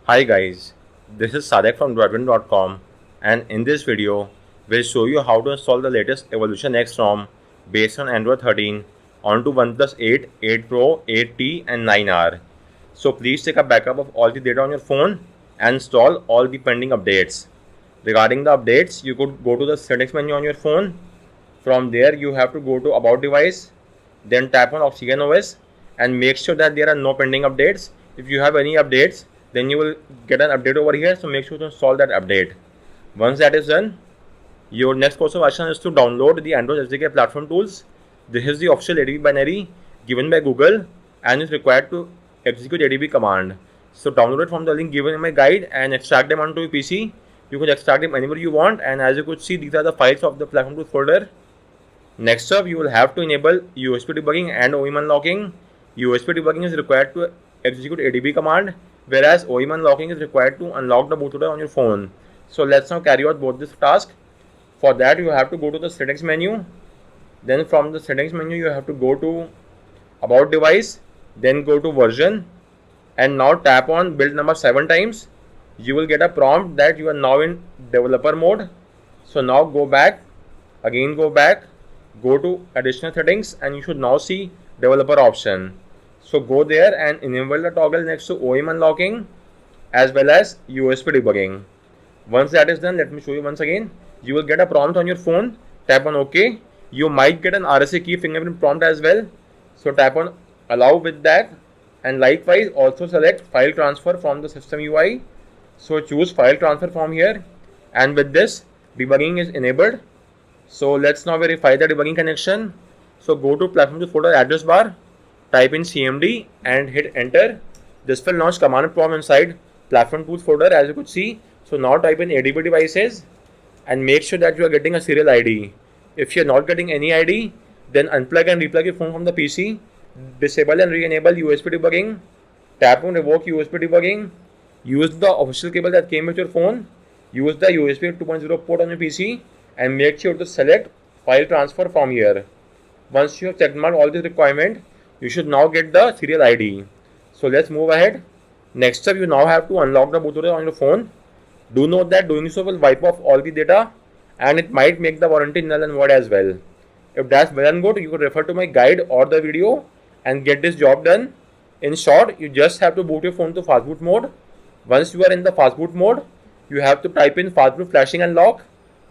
Hi guys, this is Sadek from Debugging.com, and in this video, we'll show you how to install the latest Evolution X ROM based on Android 13 onto OnePlus 8, 8 Pro, 8T and 9R. So please take a backup of all the data on your phone and install all the pending updates. Regarding the updates, you could go to the settings menu on your phone. From there, you have to go to About Device, then tap on Oxygen OS and make sure that there are no pending updates. If you have any updates, then you will get an update over here, so make sure to install that update. Once that is done, your next course of action is to download the Android SDK platform tools. This is the official ADB binary given by Google and is required to execute ADB command. So download it from the link given in my guide and extract them onto your PC. You can extract them anywhere you want, and as you could see, these are the files of the platform tools folder. Next up, you will have to enable USB debugging and OEM unlocking. USB debugging is required to execute ADB command, whereas OEM unlocking is required to unlock the bootloader on your phone. So let's now carry out both this task. For that, you have to go to the settings menu. Then from the settings menu, you have to go to About Device, then go to Version, and now tap on build number 7 times. You will get a prompt that you are now in developer mode. So now go back, again go back, go to additional settings, and you should now see developer option. So go there and enable the toggle next to OEM unlocking as well as USB debugging. Once that is done, let me show you once again. You will get a prompt on your phone. Tap on OK. You might get an RSA key fingerprint prompt as well. So tap on allow with that, and likewise also select file transfer from the system UI. So choose file transfer from here, and with this debugging is enabled. So let's now verify the debugging connection. So go to platform to folder address bar, type in CMD and hit enter. This will launch command prompt inside platform tools folder, as you could see. So now type in ADB devices and make sure that you are getting a serial ID. If you are not getting any ID, then unplug and replug your phone from the PC. Disable and re-enable USB debugging. Tap on revoke USB debugging. Use the official cable that came with your phone. Use the USB 2.0 port on your PC and make sure to select file transfer from here. Once you have checked marked all these requirements, you should now get the serial ID. So let's move ahead. Next up, you now have to unlock the bootloader on your phone. Do note that doing so will wipe off all the data and it might make the warranty null and void as well. If that's well and good, you could refer to my guide or the video and get this job done. In short, you just have to boot your phone to Fastboot mode. Once you are in the Fastboot mode, you have to type in Fastboot flashing and lock.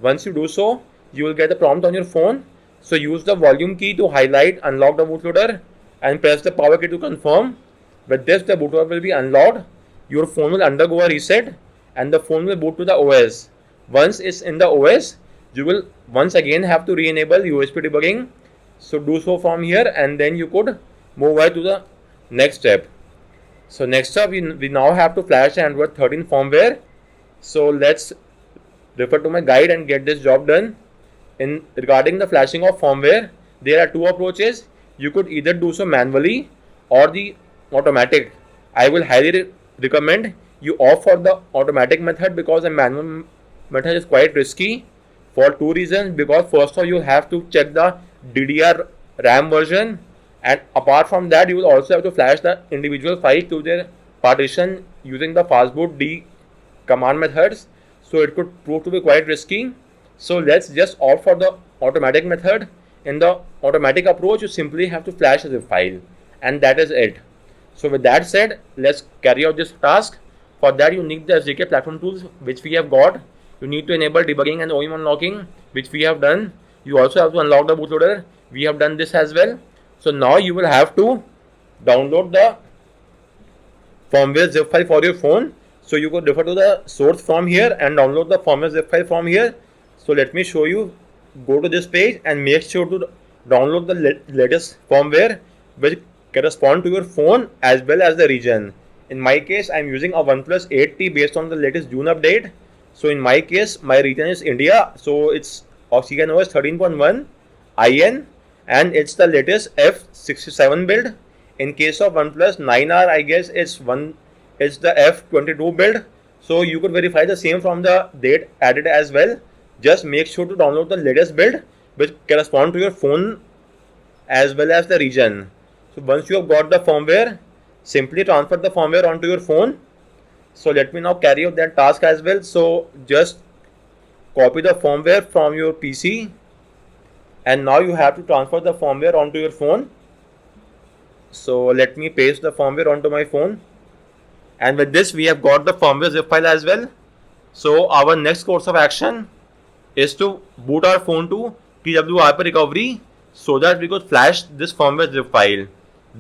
Once you do so, you will get a prompt on your phone. So use the volume key to highlight unlock the bootloader and press the power key to confirm. With this, the bootloader will be unlocked. Your phone will undergo a reset and the phone will boot to the OS. Once it's in the OS, you will once again have to re-enable USB debugging. So do so from here, and then you could move ahead to the next step. So next up, we now have to flash Android 13 firmware. So let's refer to my guide and get this job done. In regarding the flashing of firmware, there are two approaches. You could either do so manually or the automatic. I will highly recommend you opt for the automatic method because the manual method is quite risky for two reasons. Because first of all, you have to check the DDR RAM version, and apart from that, you will also have to flash the individual files to their partition using the Fastboot D command methods. So it could prove to be quite risky. So let's just opt for the automatic method. In the automatic approach, you simply have to flash a zip file, and that is it. So with that said, let's carry out this task. For that, you need the SDK platform tools which we have got. You need to enable debugging and OEM unlocking, which we have done. You also have to unlock the bootloader. We have done this as well. So now you will have to download the firmware zip file for your phone. So you could refer to the source from here and download the firmware zip file from here. So let me show you. Go to this page and make sure to download the latest firmware which correspond to your phone as well as the region. In my case, I am using a OnePlus 8T based on the latest June update. So in my case, my region is India. So it's Oxygen OS 13.1 IN and it's the latest F67 build. In case of OnePlus 9R, I guess it's the F22 build. So you could verify the same from the date added as well. Just make sure to download the latest build which correspond to your phone as well as the region. So once you have got the firmware, simply transfer the firmware onto your phone. So let me now carry out that task as well. So just copy the firmware from your PC, and now you have to transfer the firmware onto your phone. So let me paste the firmware onto my phone, and with this we have got the firmware zip file as well. So our next course of action is to boot our phone to TWRP recovery so that we could flash this firmware zip file.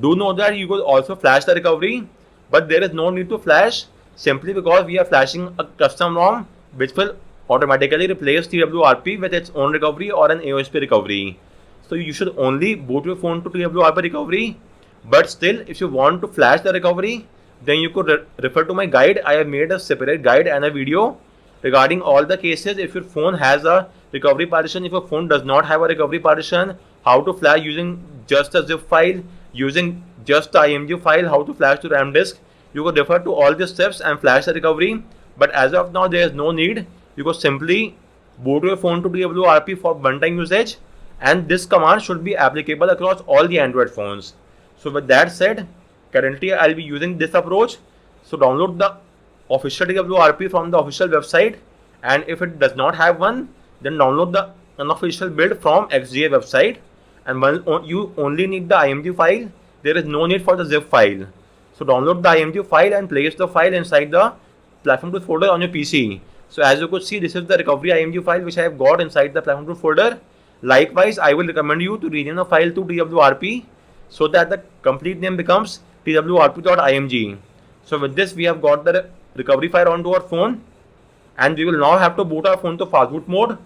Do know that you could also flash the recovery, but there is no need to flash simply because we are flashing a custom ROM which will automatically replace TWRP with its own recovery or an AOSP recovery. So you should only boot your phone to TWRP recovery, but still if you want to flash the recovery, then you could refer to my guide. I have made a separate guide and a video regarding all the cases. If your phone has a recovery partition, if your phone does not have a recovery partition, how to flash using just a zip file, using just the IMG file, how to flash to RAM disk. You could refer to all these steps and flash the recovery, but as of now there is no need. You could simply boot your phone to TWRP for one-time usage, and this command should be applicable across all the Android phones. So with that said, currently I'll be using this approach. So download the official TWRP from the official website, and if it does not have one, then download the unofficial build from XGA website. And when you only need the IMG file, there is no need for the zip file. So download the IMG file and place the file inside the platform tools folder on your PC. So as you could see, this is the recovery IMG file which I have got inside the platform tools folder. Likewise, I will recommend you to rename the file to TWRP so that the complete name becomes twrp.img. So with this, we have got the recovery file onto our phone, and we will now have to boot our phone to Fastboot mode,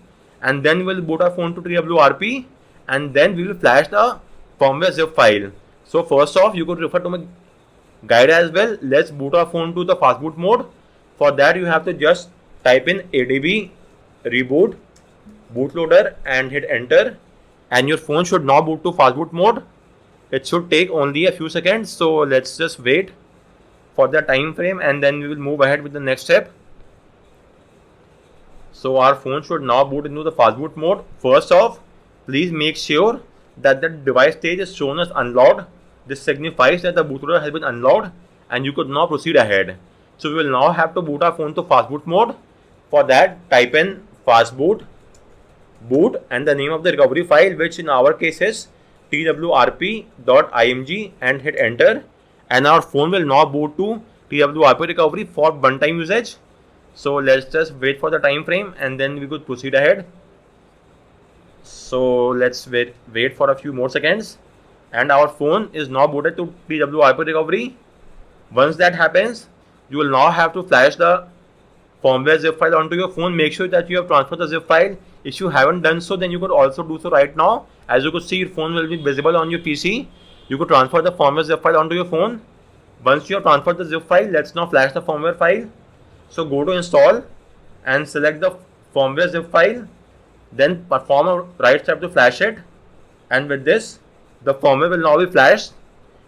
and then we will boot our phone to TWRP, and then we will flash the firmware zip file. So first off, you could refer to my guide as well. Let's boot our phone to the Fastboot mode. For that, you have to just type in adb reboot bootloader and hit enter, and your phone should now boot to Fastboot mode. It should take only a few seconds, so let's just wait for the time frame and then we will move ahead with the next step. So our phone should now boot into the Fastboot mode. First off, please make sure that the device stage is shown as unlocked. This signifies that the bootloader has been unlocked and you could now proceed ahead. So we will now have to boot our phone to Fastboot mode. For that, type in Fastboot boot and the name of the recovery file, which in our case is twrp.img, and hit enter, and our phone will now boot to TWRP recovery for one-time usage. So let's just wait for the time frame and then we could proceed ahead. So let's wait for a few more seconds, and our phone is now booted to TWRP recovery. Once that happens, you will now have to flash the firmware zip file onto your phone. Make sure that you have transferred the zip file. If you haven't done so, then you could also do so right now. As you could see, your phone will be visible on your PC. You could transfer the firmware zip file onto your phone. Once you have transferred the zip file, let's now flash the firmware file. So go to install and select the firmware zip file. Then perform a right step to flash it. And with this, the firmware will now be flashed,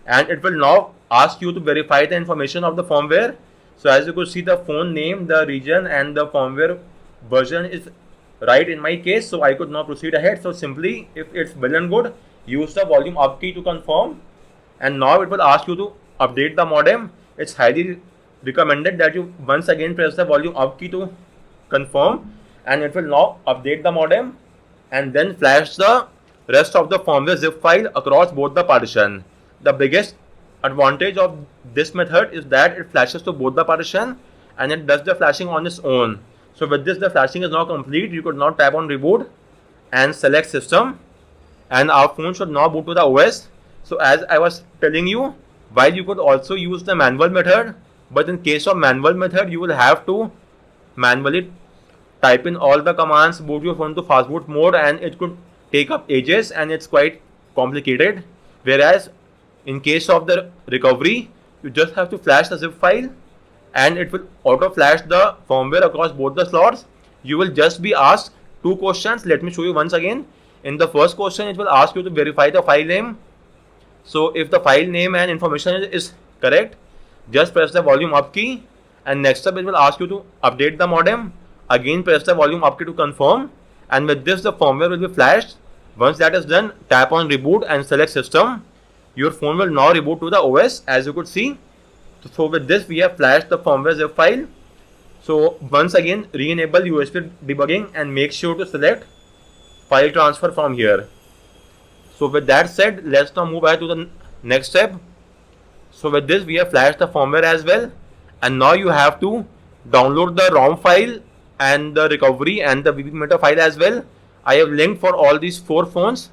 and it will now ask you to verify the information of the firmware. So as you could see, the phone name, the region, and the firmware version is right in my case, so I could now proceed ahead. So simply, if it's well and good, use the volume up key to confirm, and now it will ask you to update the modem. It's highly recommended that you once again press the volume up key to confirm, and it will now update the modem and then flash the rest of the firmware zip file across both the partition. The biggest advantage of this method is that it flashes to both the partition and it does the flashing on its own. So with this, the flashing is now complete. You could now tap on reboot and select system, and our phone should now boot to the OS. So as I was telling you, while you could also use the manual method, but in case of manual method, you will have to manually type in all the commands, boot your phone to Fastboot mode, and it could take up ages and it's quite complicated. Whereas in case of the recovery, you just have to flash the zip file and it will auto flash the firmware across both the slots. You will just be asked two questions. Let me show you once again. In the first question, it will ask you to verify the file name. So if the file name and information is correct, just press the volume up key, and next up it will ask you to update the modem. Again, press the volume up key to confirm, and with this, the firmware will be flashed. Once that is done, tap on reboot and select system. Your phone will now reboot to the OS, as you could see. So with this we have flashed the firmware zip file. So once again re-enable USB debugging and make sure to select file transfer from here. So with that said, let's now move ahead to the next step. So with this we have flashed the firmware as well, and now you have to download the ROM file and the recovery and the Vbmeta file as well. I have linked for all these 4 phones.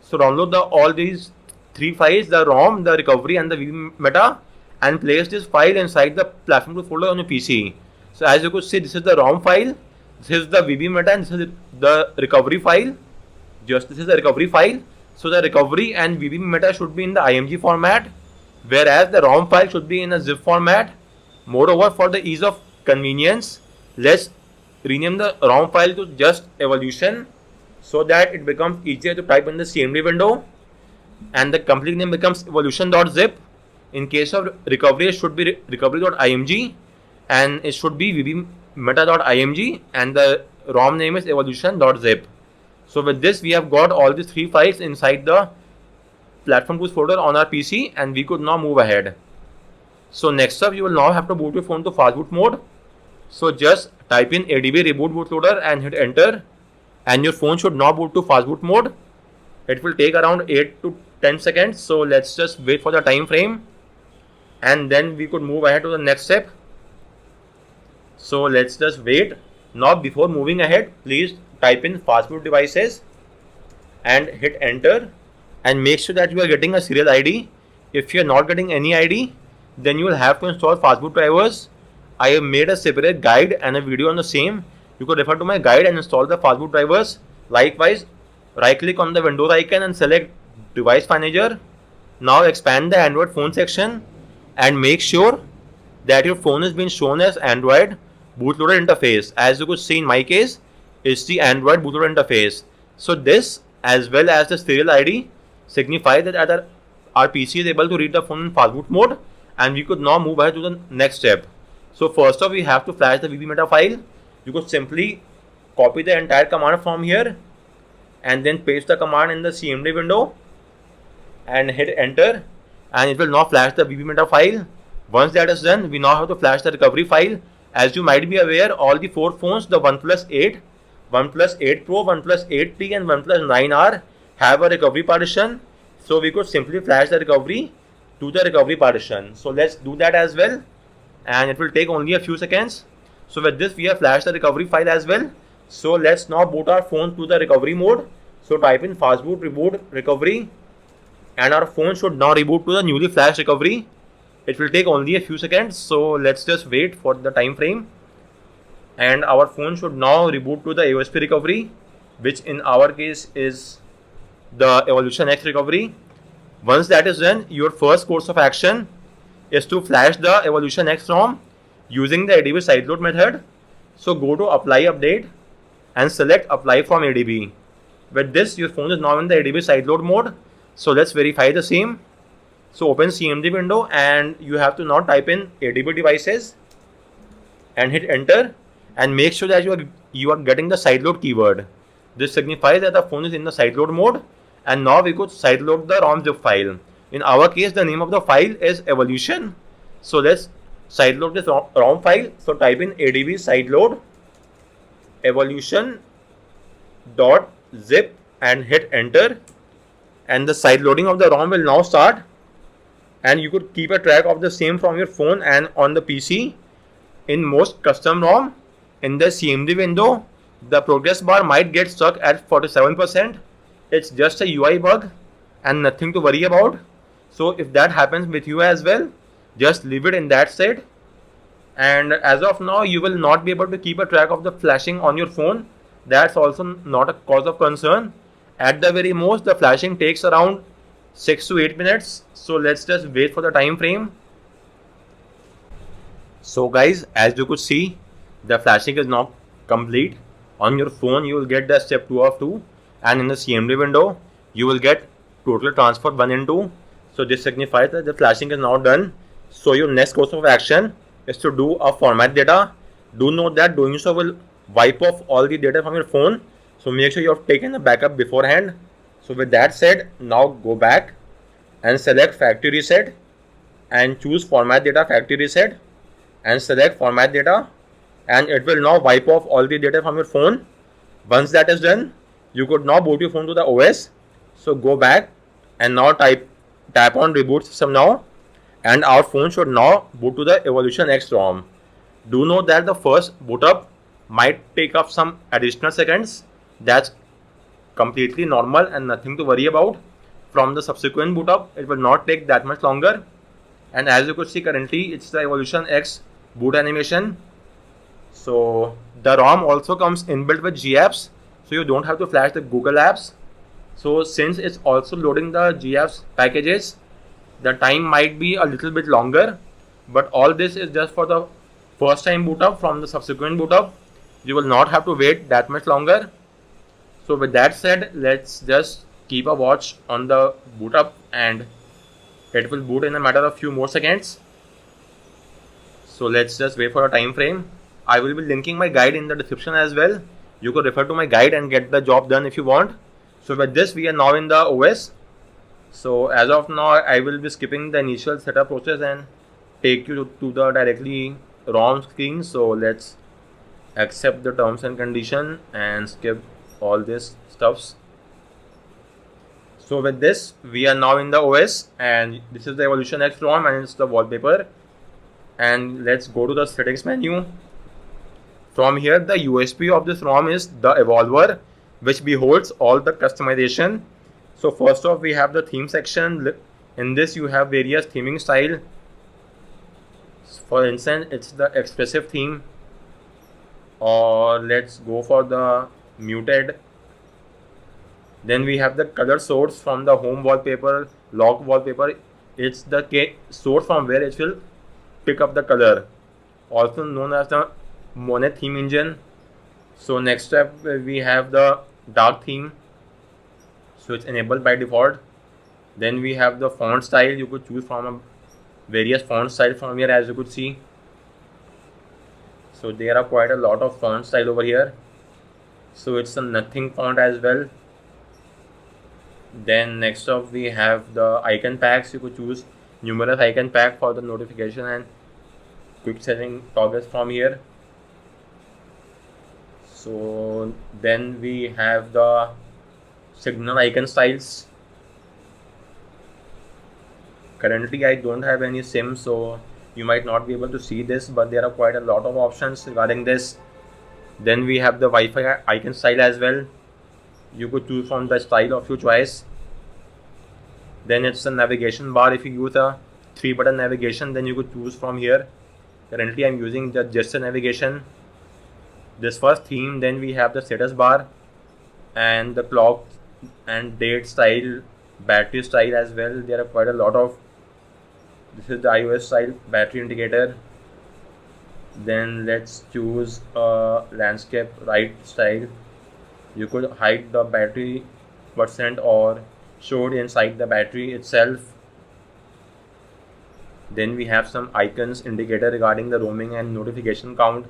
So download all these 3 files, the ROM, the recovery and the Vbmeta, and place this file inside the platform tool folder on your PC. So as you could see, this is the ROM file, this is the Vbmeta, and this is the recovery file. This is the recovery file. So the recovery and Vbmeta should be in the IMG format, whereas the ROM file should be in a zip format. Moreover, for the ease of convenience, let's rename the ROM file to just Evolution, so that it becomes easier to type in the CMD window, and the complete name becomes evolution.zip. In case of recovery, it should be recovery.img, and it should be vbmeta.img, and the ROM name is evolution.zip. So with this we have got all these 3 files inside the platform tools folder on our PC, and we could now move ahead. So next up, you will now have to boot your phone to fastboot mode. So just type in ADB reboot bootloader and hit enter, and your phone should now boot to fastboot mode. It will take around 8 to 10 seconds. So let's just wait for the time frame, and then we could move ahead to the next step. So let's just wait. Now before moving ahead, please type in fastboot devices and hit enter, and make sure that you are getting a serial ID. If you are not getting any ID, then you will have to install fastboot drivers. I have made a separate guide and a video on the same. You could refer to my guide and install the fastboot drivers. Likewise, right click on the Windows icon and select device manager. Now expand the Android phone section and make sure that your phone has been shown as Android bootloader interface. As you could see in my case, it's the Android bootloader interface. So this, as well as the serial ID, signify that our PC is able to read the phone in fastboot mode, and we could now move ahead to the next step. So first off, we have to flash the Vbmeta file. You could simply copy the entire command from here and then paste the command in the CMD window and hit enter, and it will now flash the Vbmeta file. Once that is done, we now have to flash the recovery file. As you might be aware, all the 4 phones, the OnePlus 8, OnePlus 8 Pro, OnePlus 8T and OnePlus 9R have a recovery partition. So we could simply flash the recovery to the recovery partition. So let's do that as well, and it will take only a few seconds. So with this we have flashed the recovery file as well. So let's now boot our phone to the recovery mode. So type in fastboot reboot recovery, and our phone should now reboot to the newly flashed recovery. It will take only a few seconds, so let's just wait for the time frame, and our phone should now reboot to the AOSP recovery, which in our case is the Evolution X recovery. Once that is done, your first course of action is to flash the Evolution X ROM using the ADB sideload method. So go to apply update and select apply from ADB. With this, your phone is now in the ADB sideload mode. So let's verify the same. So open CMD window, and you have to now type in ADB devices and hit enter, and make sure that you are getting the sideload keyword. This signifies that the phone is in the sideload mode, and now we could sideload the ROM zip file. In our case, the name of the file is Evolution. So let's sideload this ROM file. So type in ADB sideload evolution.zip and hit enter, and the sideloading of the ROM will now start. And you could keep a track of the same from your phone and on the PC. In most custom ROM, in the CMD window, the progress bar might get stuck at 47%. It's just a UI bug and nothing to worry about. So if that happens with you as well, just leave it in that state. And as of now, you will not be able to keep a track of the flashing on your phone. That's also not a cause of concern. At the very most, the flashing takes around 6 to 8 minutes. So let's just wait for the time frame. So guys, as you could see, the flashing is now complete. On your phone, you will get the step 2 of 2, and in the CMD window, you will get total transfer 1 and 2. So this signifies that the flashing is now done. So your next course of action is to do a format data. Do note that doing so will wipe off all the data from your phone. So make sure you have taken a backup beforehand. So with that said, now go back and select factory reset and choose format data factory reset and select format data, and it will now wipe off all the data from your phone. Once that is done, you could now boot your phone to the OS. So go back and now tap on reboot system now, and our phone should now boot to the Evolution X ROM. Do note that the first boot up might take up some additional seconds. That's completely normal and nothing to worry about. From the subsequent boot up, it will not take that much longer. And as you could see, currently it's the Evolution X boot animation. So the ROM also comes inbuilt with GApps, so you don't have to flash the Google apps. So since it's also loading the GApps packages, the time might be a little bit longer, but all this is just for the first time boot up. From the subsequent boot up, you will not have to wait that much longer. So with that said, let's just keep a watch on the boot up, and it will boot in a matter of few more seconds. So let's just wait for a time frame. I will be linking my guide in the description as well. You could refer to my guide and get the job done if you want. So with this, we are now in the OS. So as of now, I will be skipping the initial setup process and take you to the directly ROM screen. So let's accept the terms and condition and skip all this stuffs. So with this, we are now in the OS, and this is the Evolution X ROM and it's the wallpaper. And let's go to the settings menu. From here, the USP of this ROM is the Evolver, which beholds all the customization. So first off, we have the theme section. In this, you have various theming style. For instance, it's the expressive theme, or let's go for the muted. Then we have the color source from the home wallpaper, lock wallpaper. It's the source from where it will pick up the color, also known as the Monet theme engine. So next step, we have the dark theme, so it's enabled by default. Then we have the font style. You could choose from various font style from here, as you could see. So there are quite a lot of font style over here. So it's a nothing font as well. Then next up, we have the icon packs. You could choose numerous icon pack for the notification and quick setting toggles from here. So then we have the signal icon styles. Currently I don't have any sim, so you might not be able to see this, but there are quite a lot of options regarding this. Then we have the Wi-Fi icon style as well. You could choose from the style of your choice. Then it's the navigation bar. If you use a 3-button navigation, then you could choose from here. Currently I'm using the gesture navigation. This first theme. Then we have the status bar and the clock and date style, battery style as well. There are quite a lot of. This is the iOS style battery indicator. Then let's choose a landscape right style. You could hide the battery percent or show it inside the battery itself. Then we have some icons indicator regarding the roaming and notification count.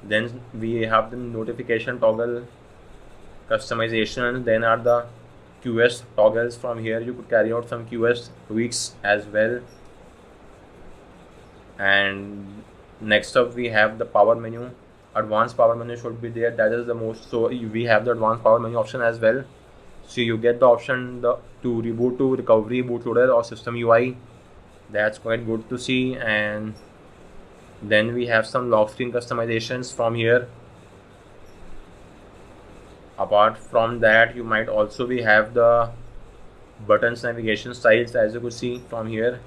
Then we have the notification toggle customization. Then are the QS toggles. From here you could carry out some QS tweaks as well. And next up, we have the power menu. Advanced power menu should be there. That is the most. So we have the advanced power menu option as well. So you get the option to reboot to recovery, bootloader, or system UI. That's quite good to see. And then we have some lock screen customizations from here. Apart from that, you might also have the buttons navigation styles, as you could see from here.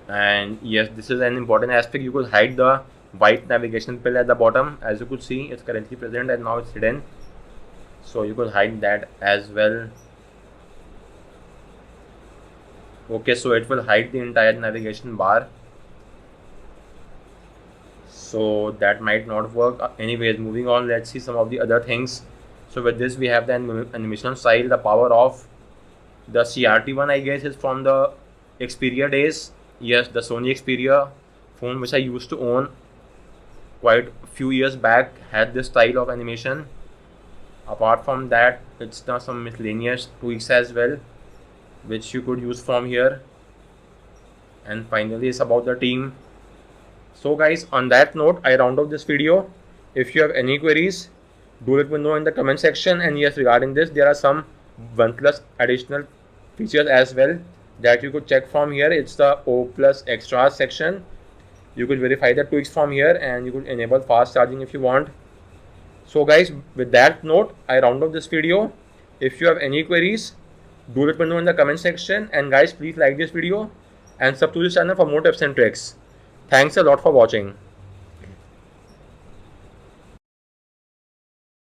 And yes, this is an important aspect. You could hide the white navigation pill at the bottom. As you could see, it's currently present and now it's hidden, so you could hide that as well. Okay, so it will hide the entire navigation bar, so that might not work. Anyways, moving on, let's see some of the other things. So with this, we have the animation style, the power off. The CRT one, I guess, is from the Xperia days. Yes, the Sony Xperia phone, which I used to own quite a few years back, had this style of animation. Apart from that, it's some miscellaneous tweaks as well, which you could use from here. and finally it's about the team. So guys, on that note, I round off this video. If you have any queries, do let me know in the comment section. And yes, regarding this, there are some OnePlus additional features as well that you could check from here. It's the O plus extras section. You could verify the tweaks from here, and you could enable fast charging if you want. So guys, with that note, I round off this video. If you have any queries, do let me know in the comment section. And guys, please like this video and subscribe to this channel for more tips and tricks. Thanks a lot for watching.